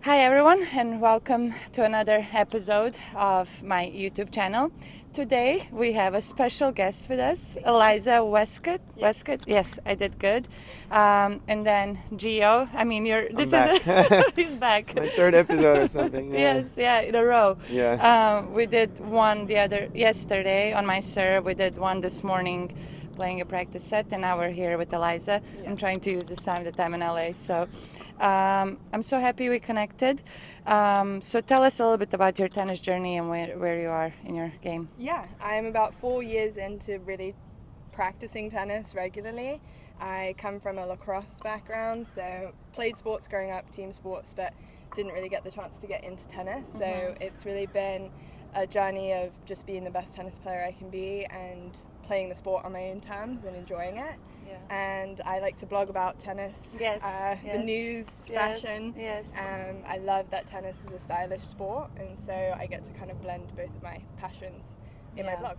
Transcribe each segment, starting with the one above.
Hi everyone and welcome to another episode of my YouTube channel. Today we have a special guest with us, Eliza Wastcoat. Yes. Wastcoat? Yes, I did good. And then Gio. I mean, I'm back. he's back. My third episode or something. Yeah. Yes, yeah, in a row. Yeah. We did one yesterday on my serve. We did one this morning playing a practice set, and now we're here with Eliza. Yeah. I'm trying to use this time that I'm in LA, so I'm so happy we connected. So tell us a little bit about your tennis journey and where you are in your game. Yeah, I'm about 4 years into really practicing tennis regularly. I come from a lacrosse background, so played sports growing up, team sports, but didn't really get the chance to get into tennis. So it's really been a journey of just being the best tennis player I can be and playing the sport on my own terms and enjoying it. Yeah. And I like to blog about tennis, the news, fashion. Yes. I love that tennis is a stylish sport, and so I get to kind of blend both of my passions in my blog.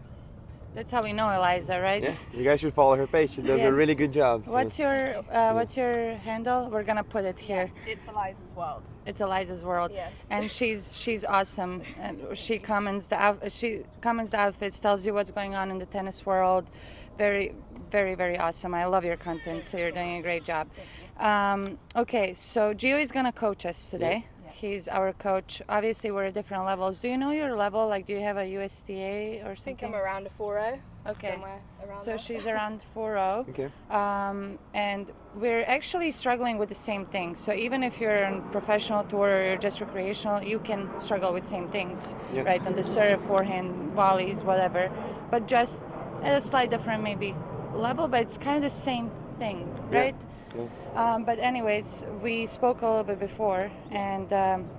That's how we know Eliza, right? Yeah. You guys should follow her page. She does a really good job. So. What's your handle? We're gonna put it here. It's Eliza's world. It's Eliza's world. Yes. And she's awesome. And she comments the outfits, tells you what's going on in the tennis world. Very, very, very awesome. I love your content. So you're doing a great job. Okay, so Gio is gonna coach us today. Yeah. He's our coach. Obviously, we're at different levels. Do you know your level? Like, do you have a USTA or I think something? I'm around a 4.0. Okay. Somewhere around So there. she's around 4.0. Okay. And we're actually struggling with the same thing. So even if you're on professional tour or you're just recreational, you can struggle with same things, Yeah. right? On the serve, forehand, volleys, whatever. But just at a slight different maybe level, but it's kind of the same thing, Yeah. right? Yeah. But anyways, we spoke a little bit before, and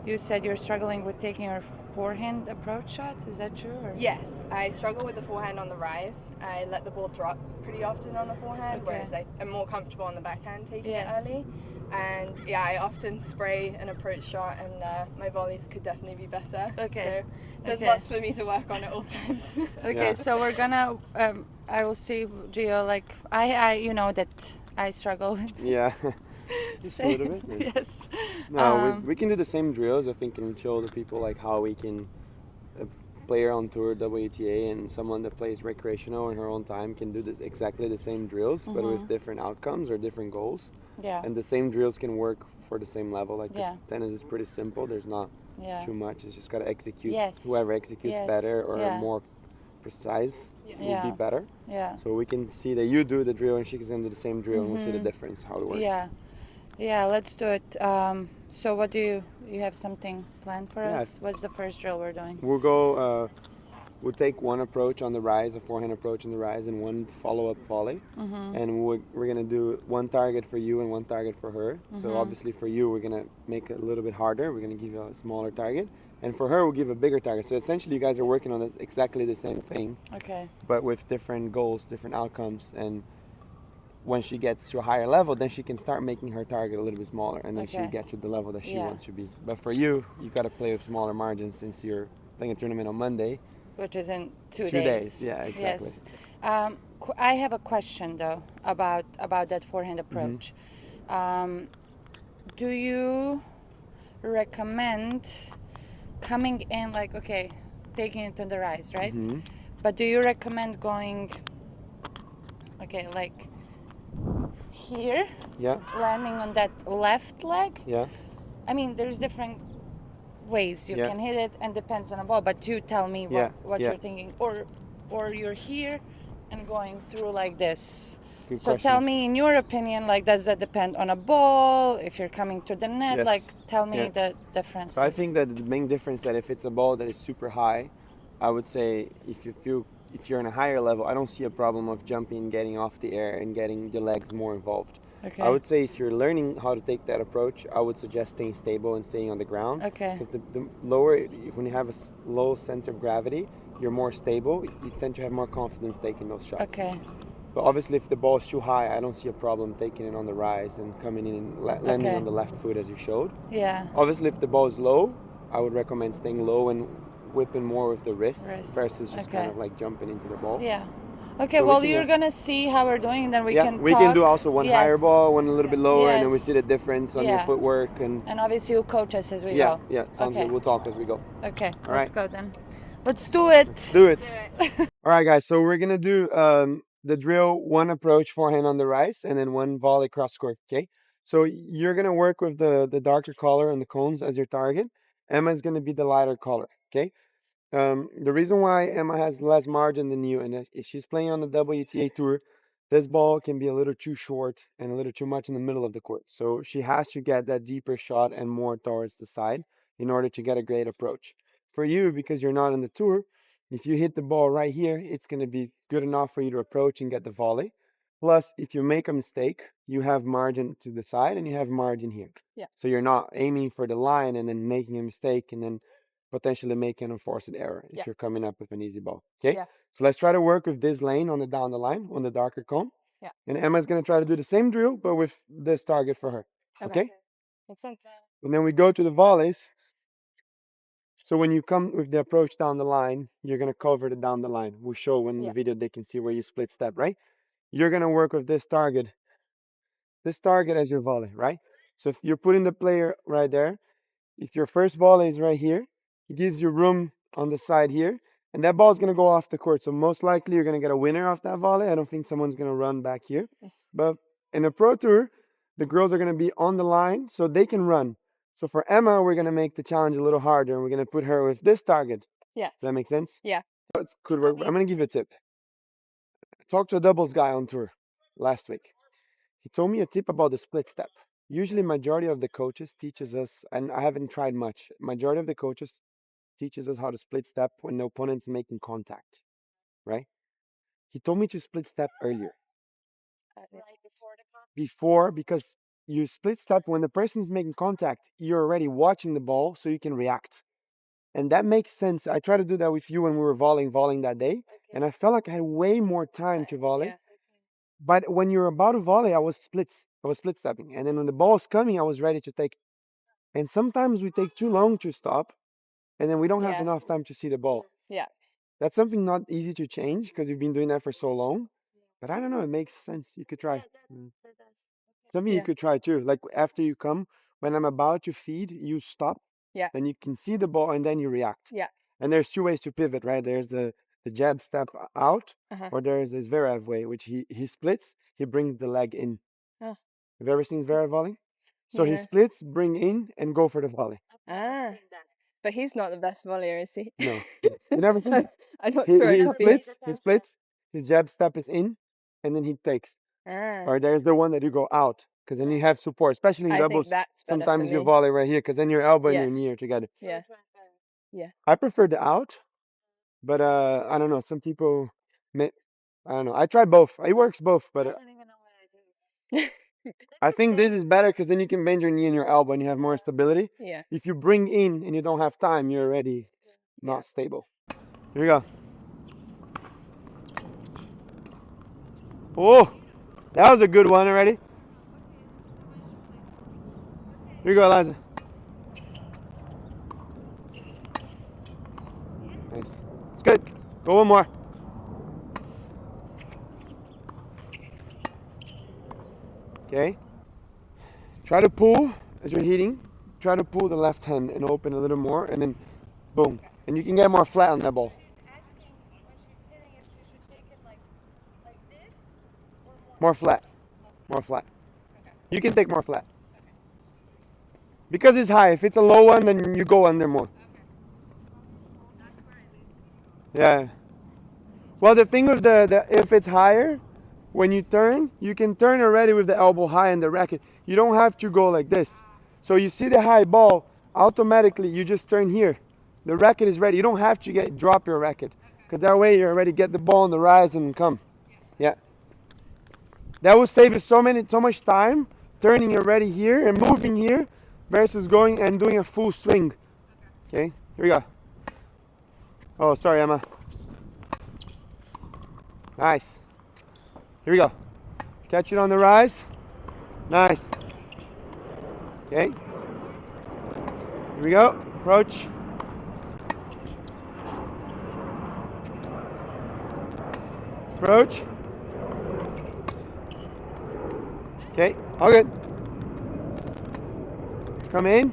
you said you're struggling with taking your forehand approach shots. Is that true? Or? Yes, I struggle with the forehand on the rise. I let the ball drop pretty often on the forehand, Okay. whereas I'm more comfortable on the backhand taking Yes. it early. And yeah, I often spray an approach shot, and my volleys could definitely be better. Okay. So there's Okay. lots for me to work on at all times. Okay, Yeah. so we're gonna. I will see, Gio. Like I, you know that I struggle with. Yeah. Just a little bit. Yeah. Yes. No, we can do the same drills. I think and show the people like how we can. A player on tour WTA and someone that plays recreational in her own time can do this exactly the same drills, but with different outcomes or different goals. Yeah. And the same drills can work for the same level. Like Yeah. this tennis is pretty simple. There's not Yeah. too much. It's just gotta execute. Yes. Whoever executes Yes. better or Yeah. more precise will Yeah. be better. Yeah. So we can see that you do the drill and she's gonna do the same drill, and we'll see the difference how it works. Yeah. Yeah. Let's do it. So what do you have something planned for Yeah. us? What's the first drill we're doing? We'll go. We'll take one approach on the rise, a forehand approach on the rise, and one follow-up volley. And we're gonna do one target for you and one target for her. So obviously for you, we're gonna make it a little bit harder. We're gonna give you a smaller target, and for her, we'll give a bigger target. So essentially, you guys are working on this exactly the same thing, Okay. but with different goals, different outcomes. And when she gets to a higher level, then she can start making her target a little bit smaller, and then Okay. she'll get to the level that she Yeah. wants to be. But for you, you gotta play with smaller margins since you're playing a tournament on Monday. Which is in 2 2 days. days, yeah, exactly. Yes. I have a question though about that forehand approach. Do you recommend coming in like taking it on the rise, right? But do you recommend going like here, Yeah, landing on that left leg? yeah. I mean, there's different ways you Yeah. can hit it, and depends on the ball. But you tell me what Yeah. you're thinking, or you're here and going through like this. Good So question. tell me, in your opinion, like, does that depend on a ball? If you're coming to the net, Yes. like, tell me Yeah. the difference. So I think that the main difference that if it's a ball that is super high, I would say if you're on a higher level, I don't see a problem of jumping, getting off the air, and getting your legs more involved. Okay. I would say if you're learning how to take that approach, I would suggest staying stable and staying on the ground. Okay. Because the lower, when you have a low center of gravity, you're more stable. You tend to have more confidence taking those shots. Okay. But obviously, if the ball is too high, I don't see a problem taking it on the rise and coming in and landing Okay. on the left foot as you showed. Yeah. Obviously, if the ball is low, I would recommend staying low and whipping more with the wrist Wrist, versus just okay. kind of like jumping into the ball. Yeah. Okay, So well, we you're can, gonna see how we're doing, and then we yeah, can we can do talk. also one Yes. higher ball, one a little bit lower, and then we see the Yes. difference on your Yeah. footwork and And obviously, you'll coach us as we yeah, go. yeah, sounds Okay. good. We'll talk as we go. Okay, All let's right. go then. Let's do it. Let's do it. All right, guys. So we're gonna do the drill: one approach forehand on the rise, and then one volley cross court. Okay. So you're gonna work with the darker color and the cones as your target. Emma's gonna be the lighter color. Okay. The reason why Emma has less margin than you, and if she's playing on the WTA tour, this ball can be a little too short and a little too much in the middle of the court. So she has to get that deeper shot and more towards the side in order to get a great approach. For you, because you're not on the tour, if you hit the ball right here, it's going to be good enough for you to approach and get the volley. Plus, if you make a mistake, you have margin to the side and you have margin here. Yeah. So you're not aiming for the line and then making a mistake and then potentially make an enforced error if Yeah. you're coming up with an easy ball. Okay. Yeah. So let's try to work with this lane on the down the line on the darker cone. Yeah. And Emma's going to try to do the same drill, but with this target for her. Okay. Makes sense. And then we go to the volleys. So when you come with the approach down the line, you're going to cover the down the line. We'll show in the video they can see where you split step, right? You're going to work with this target as your volley, right? So if you're putting the player right there, if your first volley is right here, it gives you room on the side here, and that ball is going to go off the court. So most likely you're going to get a winner off that volley. I don't think someone's going to run back here. But in a pro tour, the girls are going to be on the line so they can run. So for Emma, we're going to make the challenge a little harder, and we're going to put her with this target. Yeah. Does that make sense? Yeah. It's good work. I'm going to give you a tip. I talked to a doubles guy on tour last week. He told me a tip about the split step. Usually majority of the coaches teaches us, and I haven't tried much, majority of the coaches teaches us how to split step when the opponent's making contact, right? He told me to split step earlier. Before, because you split step when the person's making contact, you're already watching the ball so you can react. And that makes sense. I tried to do that with you when we were volleying that day, and I felt like I had way more time to volley. But when you're about to volley, I was split stepping. And then when the ball's coming, I was ready to take. And sometimes we take too long to stop, and then we don't have enough time to see the ball. Yeah. That's something not easy to change because you've been doing that for so long. But I don't know, it makes sense. You could try. Something you could try too. Like after you come, when I'm about to feed, you stop. Yeah. Then you can see the ball and then you react. Yeah. And there's two ways to pivot, right? There's the jab step out, Uh-huh. or there's this Zverev way, which he splits, he brings the leg in. Oh. Have you ever seen Zverev volley? So he splits, bring in, and go for the volley. Ah. But he's not the best volleyer, is he? No. You never seen it? I'm not He sure. I copy. splits, his jab step is in, and then he takes. Ah. Or there's the one that you go out, because then you have support, especially in I think doubles. that's better Sometimes for you me. volley right here, because then your elbow Yeah. and your knee are together. Yeah. Yeah. I prefer the out, but I don't know. Some people, I don't know. I try both. It works both, but I think this is better because then you can bend your knee and your elbow and you have more stability. Yeah. If you bring in and you don't have time, you're already not stable. Here we go. Oh, that was a good one already. Here you go, Eliza. Nice. It's good. Go one more. Okay. Try to pull as you're hitting. Try to pull the left hand and open a little more, and then boom. And you can get more flat on that ball. Asking when she's hitting if she should take it like this or More flat. More flat. You can take more flat. Because it's high. If it's a low one, then you go under more. Yeah. Well, the thing with the if it's higher, when you turn, you can turn already with the elbow high in the racket. You don't have to go like this. So you see the high ball, automatically you just turn here. The racket is ready. You don't have to drop your racket, because that way you already get the ball on the rise and come. Yeah. That will save you so much time turning already here and moving here versus going and doing a full swing. Okay, here we go. Oh, sorry, Emma. Nice. Here we go. Catch it on the rise. Nice. Okay. Here we go. Approach. Approach. Okay, all good. Come in.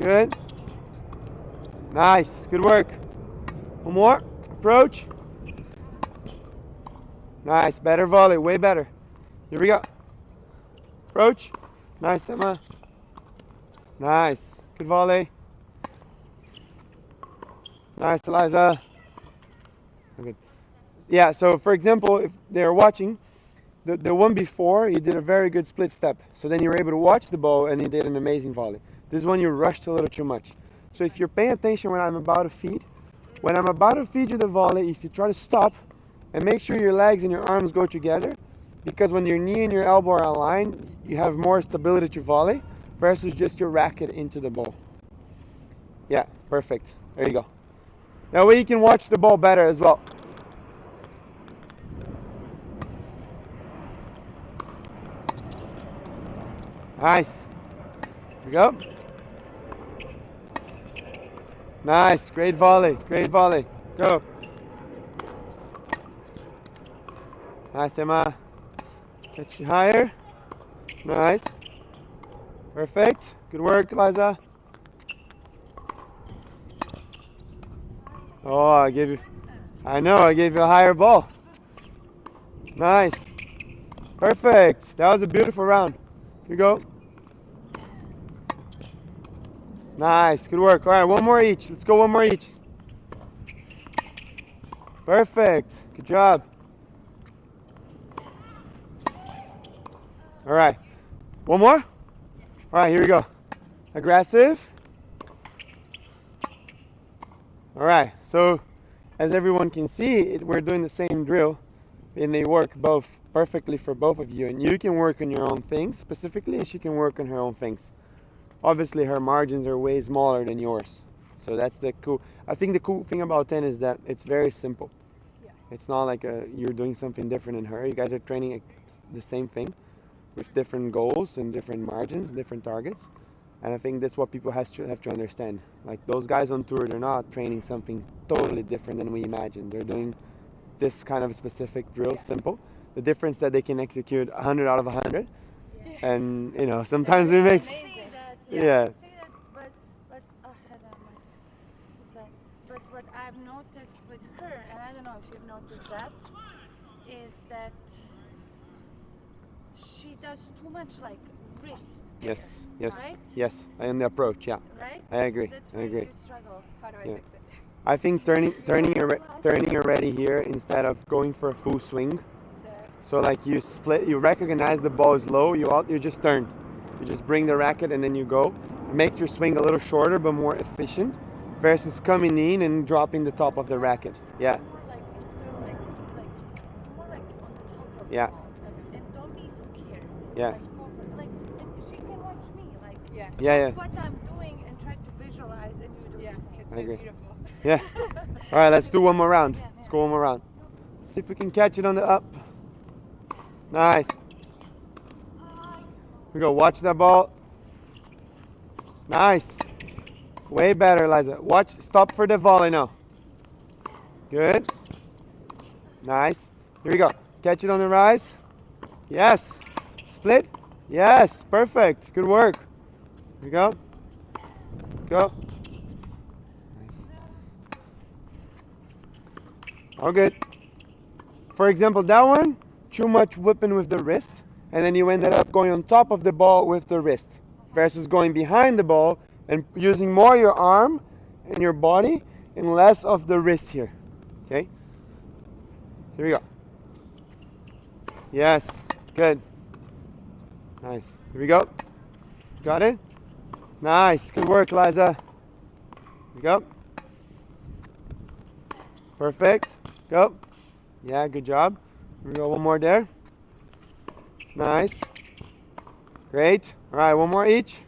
Good. Nice, good work. One more. Approach. Nice, better volley, way better. Here we go. Approach. Nice, Emma. Nice, good volley. Nice, Eliza. Okay. Yeah, so for example, if they're watching, the one before, you did a very good split step. So then you were able to watch the ball and you did an amazing volley. This one you rushed a little too much. So if you're paying attention when I'm about to feed you the volley, if you try to stop and make sure your legs and your arms go together, because when your knee and your elbow are aligned, you have more stability to volley versus just your racket into the ball. Yeah, perfect. There you go. That way you can watch the ball better as well. Nice. Here we go. Nice. Great volley. Great volley. Go. Nice, Emma. Get you higher. Nice. Perfect. Good work, Eliza. Oh, I gave you a higher ball. Nice. Perfect. That was a beautiful round. Here we go. Nice. Good work. All right, one more each. Let's go one more each. Perfect. Good job. All right. One more? All right, here we go. Aggressive. All right. So, as everyone can see, we're doing the same drill, and they work both perfectly for both of you. And you can work on your own things specifically, and she can work on her own things. Obviously, her margins are way smaller than yours. So that's the cool. I think the cool thing about tennis is that it's very simple. Yeah. It's not like you're doing something different in her. You guys are training the same thing with different goals and different margins, different targets. And I think that's what people have to understand. Like those guys on tour, they're not training something totally different than we imagine. They're doing this kind of specific drill, simple. The difference that they can execute 100 out of 100. Yeah. And you know, sometimes we make. Yeah. Say that, but what I've noticed with her, and I don't know if you've noticed that, is that she does too much like wrist. Yes. Right? Yes. And the approach, yeah. Right? I agree. That's where you struggle. How do I Yeah. fix it? I think turning already here instead of going for a full swing. So like you split, you recognize the ball is low, you just turn. You just bring the racket and then you go. It makes your swing a little shorter but more efficient versus coming in and dropping the top of the racket. Yeah. More like instead of more like on top of Yeah. the ball. And don't be scared. Yeah. Like go for and she can watch me. Like Yeah. what I'm doing and try to visualize and you do Yeah, the same. it's I so agree. beautiful. Yeah. All right, let's do one more round. Yeah, Let's go one more round. See if we can catch it on the up. Nice. Here we go. Watch that ball. Nice. Way better, Eliza. Watch. Stop for the volley now. Good. Nice. Here we go. Catch it on the rise. Yes. Split. Yes. Perfect. Good work. Here we go. Go. Nice. All good. For example, that one, too much whipping with the wrist, and then you ended up going on top of the ball with the wrist, versus going behind the ball and using more your arm and your body and less of the wrist here. Okay? Here we go. Yes. Good. Nice. Here we go. Got it? Nice. Good work, Eliza. Here we go. Perfect. Go. Yeah, good job. Here we go. One more there. Nice. Great. All right, one more each.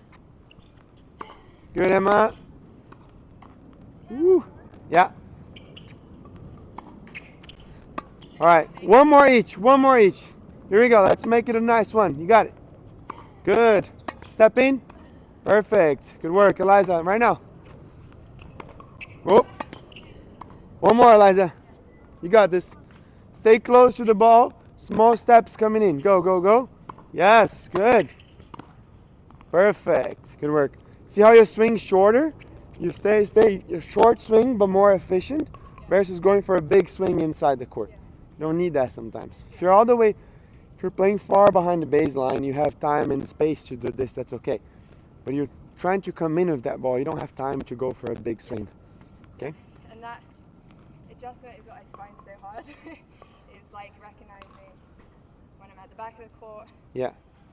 Good, Emma. Woo. Yeah. All right, one more each. One more each. Here we go. Let's make it a nice one. You got it. Good. Step in. Perfect. Good work, Eliza. Right now. Whoop. One more, Eliza. You got this. Stay close to the ball. Small steps coming in. Go, go, go. Yes, good. Perfect. Good work. See how you swing shorter? You stay a short swing but more efficient versus going for a big swing inside the court. You don't need that sometimes. If you're playing far behind the baseline, you have time and space to do this, that's okay. But you're trying to come in with that ball, you don't have time to go for a big swing. Okay? And that adjustment is what I find so hard. It's like recognizing when I'm at the back of the court, Yeah.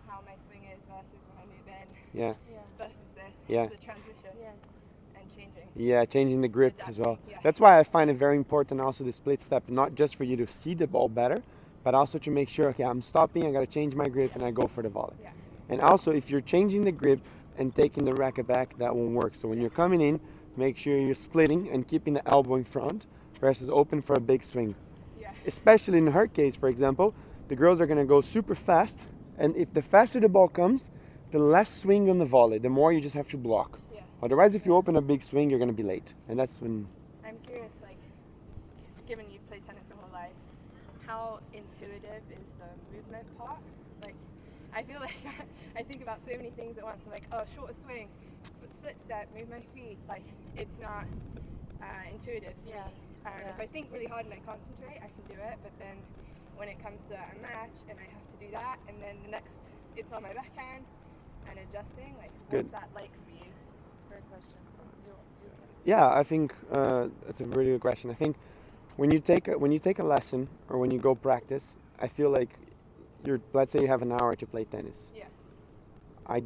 how my swing is versus what I do then. Yeah. Versus this. Yeah. It's the transition. Yes. And changing. Yeah, changing the grip as well. Yeah. That's why I find it very important also the split step, not just for you to see the ball better, but also to make sure, okay, I'm stopping, I gotta change my grip and I go for the volley. Yeah. And also if you're changing the grip and taking the racket back, that won't work. So when you're coming in, make sure you're splitting and keeping the elbow in front versus open for a big swing. Yeah. Especially in her case, for example, the girls are gonna go super fast, and if the faster the ball comes, the less swing on the volley, the more you just have to block. Yeah. Otherwise, if you open a big swing, you're gonna be late, and that's when. I'm curious, like, given you've played tennis your whole life, how intuitive is the movement part? Like, I feel like I think about so many things at once. I'm like, oh, shorter swing, but split step, move my feet. Like, it's not intuitive. Yeah. If I think really hard and I concentrate, I can do it. But then when it comes to a match and I have to do that, and then the next, it's on my backhand and adjusting. Like, what's Good. that like for you? Great question. Yeah, I think that's a really good question. I think when you take a lesson or when you go practice, I feel like let's say you have an hour to play tennis. Yeah. I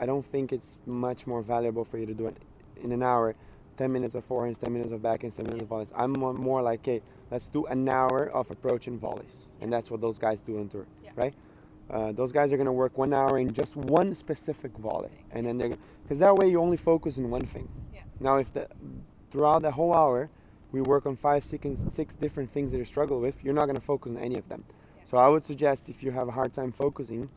don't think it's much more valuable for you to do it in an hour, 10 minutes of forehands, 10 minutes of backhands, 10 minutes of volleys. I'm more like, okay, let's do an hour of approach and volleys. And that's what those guys do on tour, right? Those guys are going to work 1 hour in just one specific volley. And then because that way you only focus on one thing. Yeah. Now, if throughout the whole hour, we work on 5, 6 different things that you struggle with, you're not going to focus on any of them. So I would suggest if you have a hard time focusing,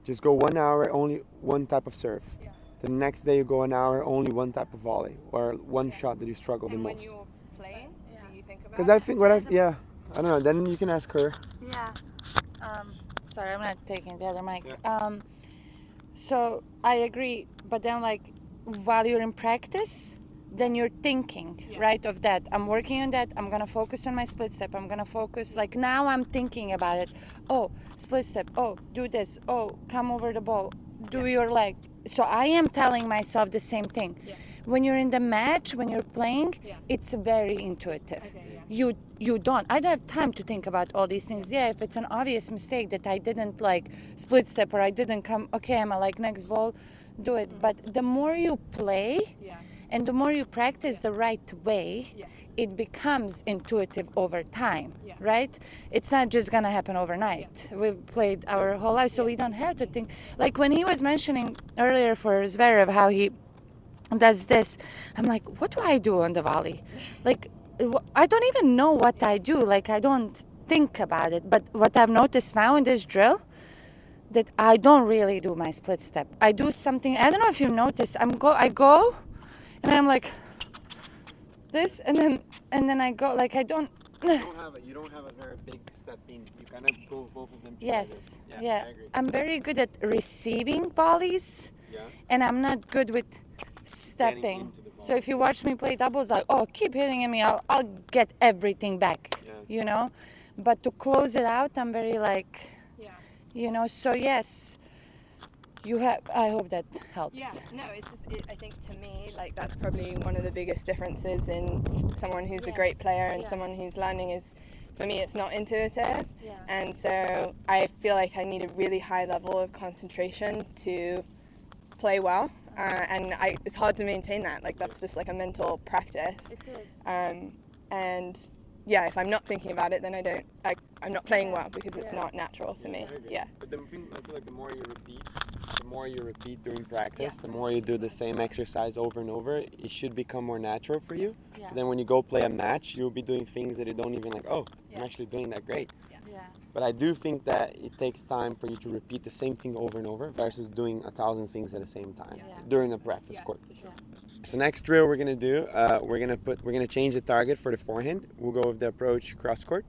just go 1 hour, only one type of serve. Yeah. The next day you go an hour, only one type of volley or one shot that you struggle the And most. when you're playing, do you think about Because I think I don't know, then you can ask her. Yeah. Sorry, I'm not taking the other mic. Yeah. So I agree, but then like while you're in practice, then you're thinking, right, of that. I'm working on that. I'm gonna focus on my split step. I'm gonna focus, like now I'm thinking about it. Oh, split step. Oh, do this. Oh, come over the ball. Do your leg. So I am telling myself the same thing. Yeah. When you're in the match, when you're playing, Yeah. it's very intuitive. Okay, yeah. I don't have time to think about all these things. Yeah, if it's an obvious mistake that I didn't like split step or I didn't come, okay, I'm like next ball, do it. But the more you play and the more you practice the right way, it becomes intuitive over time, right? It's not just gonna happen overnight. We've played our whole life, so we don't have to think. Like when he was mentioning earlier for Zverev how he does this, I'm like, what do I do on the volley? Like, I don't even know what I do. Like, I don't think about it. But what I've noticed now in this drill, that I don't really do my split step. I do something, I don't know if you noticed, I go, and I'm like, this, and then I go, like I don't. You don't have a very big step in. You kind of go both of them together. Yes, yeah. I agree. I'm very good at receiving volleys, and I'm not good with stepping. into the So if you watch me play doubles, like, oh, keep hitting at me, I'll get everything back, you know? But to close it out, I'm very like, you know, so yes, I hope that helps. Yeah, no, it's just, I think to me, like that's probably one of the biggest differences in someone who's a great player and someone who's learning is, for me, it's not intuitive. Yeah. And so I feel like I need a really high level of concentration to play well. And it's hard to maintain that. Like that's just like a mental practice. It is. And yeah, if I'm not thinking about it, then I'm not playing well because it's not natural for me. Yeah. But I feel like the more you repeat during practice, the more you do the same exercise over and over, it should become more natural for you. Yeah. So then when you go play a match, you'll be doing things that you don't even like, oh, I'm actually doing that great. Yeah. But I do think that it takes time for you to repeat the same thing over and over versus doing 1,000 things at the same time during a practice court. Sure. So next drill we're gonna do, we're gonna change the target for the forehand. We'll go with the approach cross court.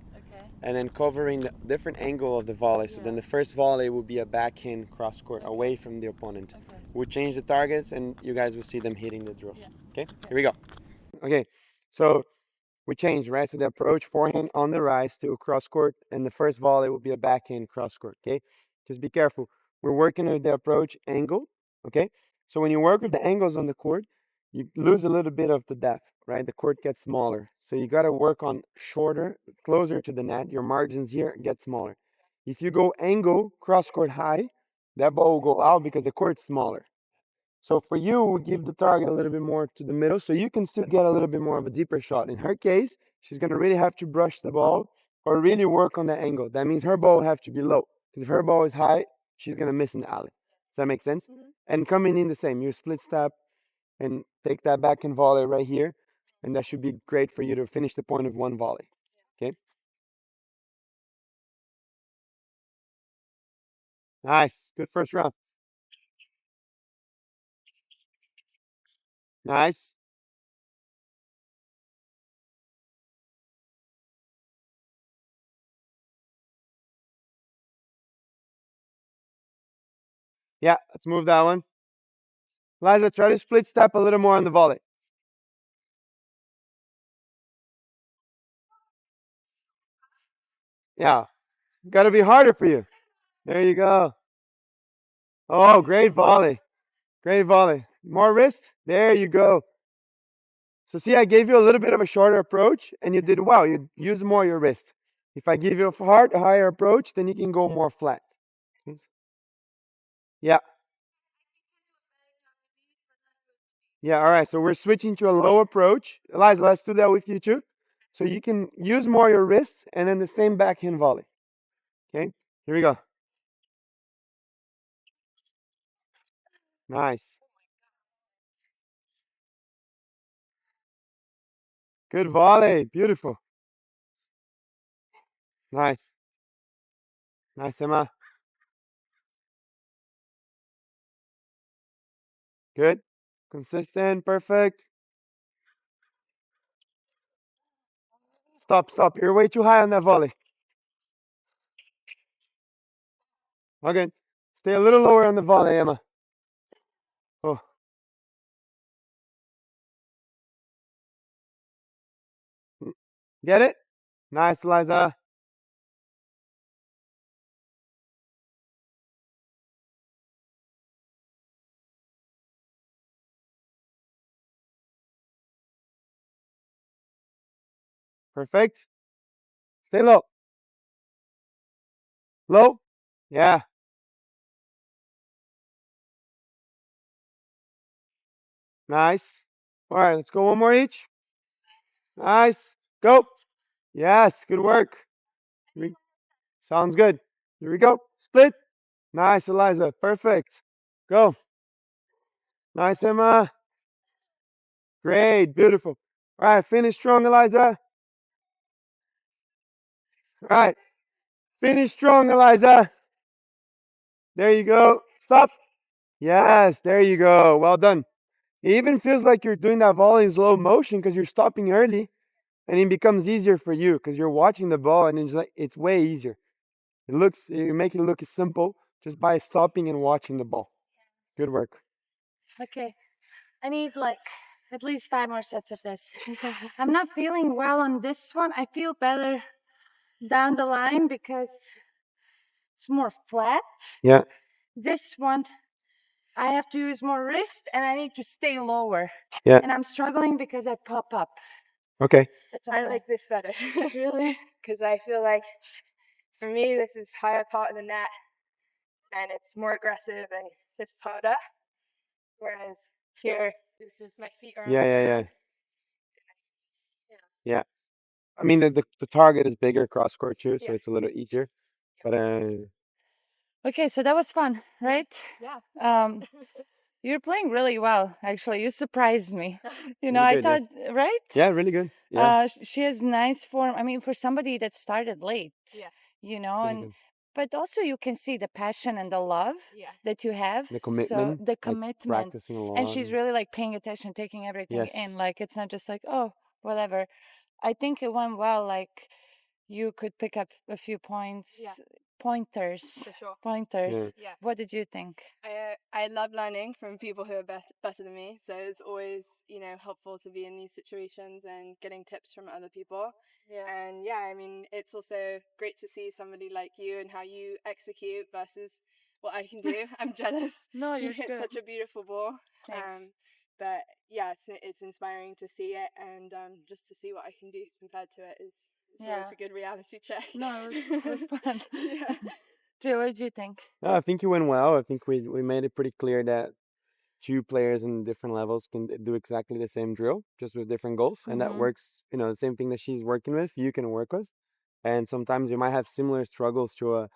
and then covering the different angle of the volley. So then the first volley will be a backhand cross court away from the opponent. We'll change the targets and you guys will see them hitting the drills. Okay, here we go. Okay, so we changed, right? So the approach, forehand on the rise to a cross court, and the first volley will be a backhand cross court, okay? Just be careful. We're working with the approach angle, okay? So when you work with the angles on the court, you lose a little bit of the depth, right? The court gets smaller. So you got to work on shorter, closer to the net. Your margins here get smaller. If you go angle, cross court high, that ball will go out because the court's smaller. So for you, we give the target a little bit more to the middle so you can still get a little bit more of a deeper shot. In her case, she's going to really have to brush the ball or really work on the angle. That means her ball will have to be low because if her ball is high, she's going to miss in the alley. Does that make sense? And coming in the same, you split step and take that back and volley right here. And that should be great for you to finish the point of one volley. Okay? Nice. Good first round. Nice. Yeah, let's move that one. Eliza, try to split step a little more on the volley. Yeah, got to be harder for you. There you go. Oh, great volley. Great volley. More wrist. There you go. So see, I gave you a little bit of a shorter approach and you did well. You use more your wrist. If I give you a higher approach, then you can go more flat. Yeah. Yeah, all right. So we're switching to a low approach. Eliza, let's do that with you too. So you can use more your wrist and then the same backhand volley. Okay, here we go. Nice. Good volley. Beautiful. Nice. Nice, Emma. Good. Consistent. Perfect. Stop, stop. You're way too high on that volley. Okay. Stay a little lower on the volley, Emma. Oh. Get it? Nice, Eliza. Perfect. Stay low. Low. Yeah. Nice. All right, let's go one more each. Nice. Go. Yes, good work. Sounds good. Here we go. Split. Nice, Eliza. Perfect. Go. Nice, Emma. Great. Beautiful. All right, finish strong, Eliza. All right. Finish strong, Eliza. There you go. Stop. Yes, there you go. Well done. It even feels like you're doing that volley in slow motion because you're stopping early and it becomes easier for you because you're watching the ball and it's way easier. You make it look simple just by stopping and watching the ball. Good work. Okay, I need like at least 5 more sets of this. I'm not feeling well on this one. I feel better down the line because it's more flat. Yeah. This one, I have to use more wrist and I need to stay lower. Yeah. And I'm struggling because I pop up. Okay. I like this better. Really? Because I feel like for me, this is higher part of the net and it's more aggressive and this is harder. Whereas here, my feet are on Yeah, the yeah, yeah. ground. Yeah. I mean, the target is bigger cross court too, so Yeah. it's a little easier. But Okay, so that was fun, right? Yeah. You're playing really well, actually. You surprised me. You know, Really I good, yeah. thought, right? yeah, really good. Yeah. She has nice form. I mean, for somebody that started late, Yeah. you know, Really and good. but also you can see the passion and the love Yeah. that you have. The So commitment. the Like commitment, practicing a lot. and she's really like paying attention, taking everything Yes. in. Like it's not just like, oh, whatever. I think it went well. Like you could pick up a few points, pointers, For sure. pointers. Yeah. What did you think? I love learning from people who are better than me. So it's always, helpful to be in these situations and getting tips from other people. Yeah. And yeah, I mean, it's also great to see somebody like you and how you execute versus what I can do. I'm jealous. No, You you're hit good. such a beautiful ball. Thanks. But yeah, it's inspiring to see it, and just to see what I can do compared to it is always a good reality check. No, it was fun. Yeah. Joe, what do you think? No, I think it went well. I think we made it pretty clear that two players in different levels can do exactly the same drill, just with different goals, and that works. The same thing that she's working with, you can work with. And sometimes you might have similar struggles to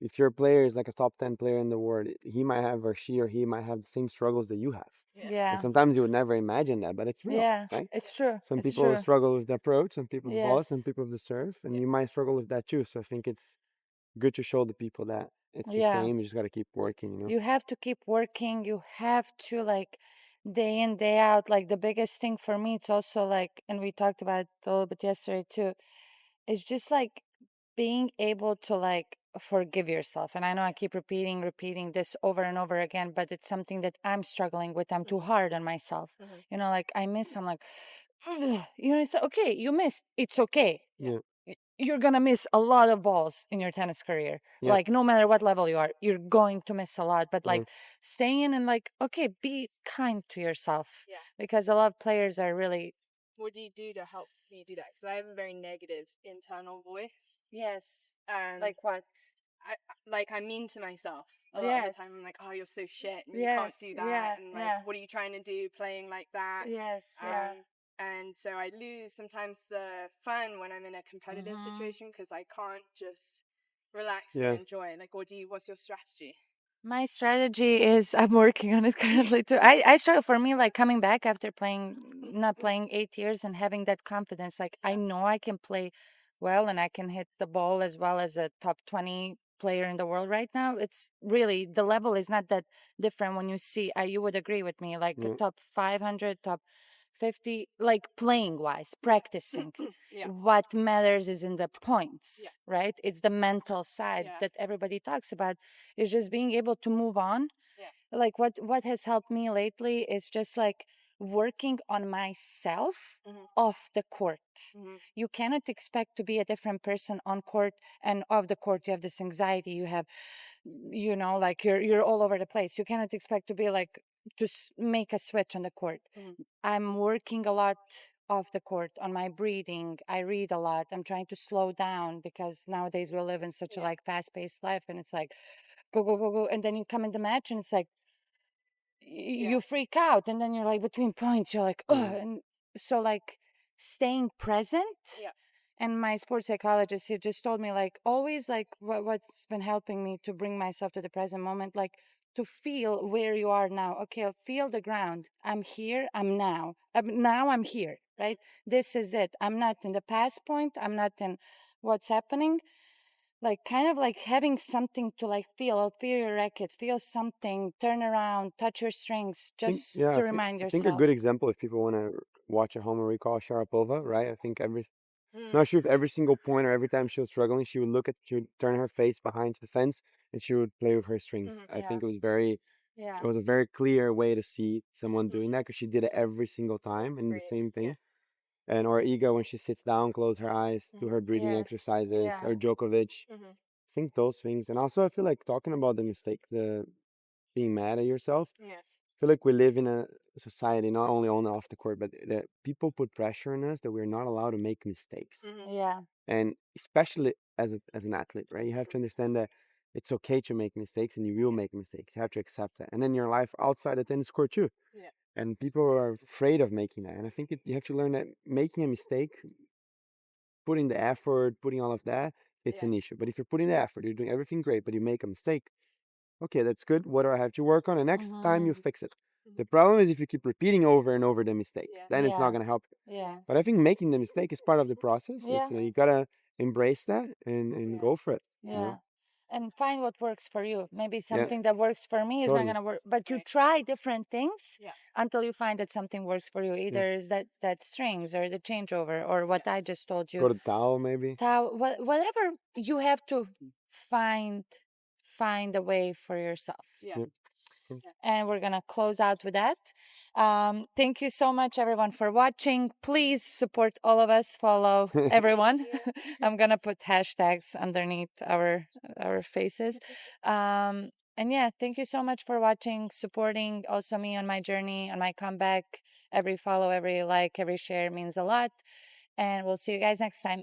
if your player is like a top 10 player in the world, he might have, or she or he might have the same struggles that you have. Yeah. And sometimes you would never imagine that, but it's real, Yeah, right? it's true. Some It's people true. struggle with the approach, some people with the ball, some Yes. people with the serve, and you might struggle with that too. So I think it's good to show the people that it's the Yeah. same. You just got to keep working. You have to keep working. You have to like day in, day out. Like the biggest thing for me, it's also like, and we talked about it a little bit yesterday too, it's just like being able to like forgive yourself. And I know I keep repeating this over and over again, but it's something that I'm struggling with. I'm too hard on myself. Like I miss, I'm like, "Ugh," it's okay, you missed. It's okay. Yeah. You're gonna miss a lot of balls in your tennis career. Yeah. Like no matter what level you are, you're going to miss a lot. But like Mhm. staying in and like, okay, be kind to yourself. Yeah. Because a lot of players are really What do you do to help me do that? Because I have a very negative internal voice. yes. And Like what? I'm mean to myself a lot of the time. I'm like, oh, you're so shit, and you can't do that. Yeah. And like, Yeah. what are you trying to do playing like that? Yes. Yeah. And so I lose sometimes the fun when I'm in a competitive situation because I can't just relax Yeah. and enjoy. Like, what's your strategy? My strategy is I'm working on it currently too. I struggle for me like coming back after not playing 8 years and having that confidence. Like I know I can play well and I can hit the ball as well as a top 20 player in the world right now. It's really the level is not that different when you see. You would agree with me, like a Yeah. top 500, top 50, like playing wise, practicing. Yeah. What matters is in the points, right? It's the mental side Yeah. that everybody talks about. Is just being able to move on. Yeah. Like what has helped me lately is just like working on myself off the court. You cannot expect to be a different person on court and off the court. You have this anxiety. You have, like you're all over the place. You cannot expect to be like to make a switch on the court. I'm working a lot off the court on my breathing. I read a lot. I'm trying to slow down because nowadays we live in such a like fast-paced life, and it's like go go go go, and then you come in the match and it's like you freak out, and then you're like between points, you're like oh, and so like staying present. And my sports psychologist, he just told me like always like what's been helping me to bring myself to the present moment, like to feel where you are now. Okay, I'll feel the ground. I'm here. I'm here. Right. This is it. I'm not in the past point. I'm not in what's happening. Like kind of like having something to like feel your racket, feel something, turn around, touch your strings, just to remind I think a good yourself. example if people want to watch at home and recall Sharapova, right? I think not sure if every single point or every time she was struggling, she would turn her face behind the fence and she would play with her strings. I think it was a very clear way to see someone doing that because she did it every single time and the same thing. And or Iga when she sits down, close her eyes, do her breathing exercises, or Djokovic. I think those things. And also I feel like talking about the mistake, the being mad at yourself. I feel like we live in a society not only on and off the court, but that people put pressure on us that we're not allowed to make mistakes. Yeah. And especially as an athlete, right? You have to understand that it's okay to make mistakes and you will make mistakes. You have to accept that. And then your life outside the tennis court too. And people are afraid of making that. And I think you have to learn that making a mistake, putting the effort, putting all of that, it's an issue. But if you're putting the effort, you're doing everything great, but you make a mistake, okay, that's good. What do I have to work on? And next time you fix it. The problem is if you keep repeating over and over the mistake, then it's not going to help you. Yeah. But I think making the mistake is part of the process. Yeah. You gotta embrace that and go for it. Yeah. and find what works for you. Maybe Yeah. something that works for me is Totally. not going to work, but you Right. try different things Yeah. until you find that something works for you. Either is that strings or the changeover or what I just told Go you. to Tao maybe. Whatever you have to find a way for yourself. Yeah. Yep. And we're gonna close out with that. Thank you so much, everyone, for watching. Please support all of us. Follow everyone. I'm gonna put hashtags underneath our faces. And yeah, thank you so much for watching, supporting also me on my journey, on my comeback. Every follow, every like, every share means a lot. And we'll see you guys next time.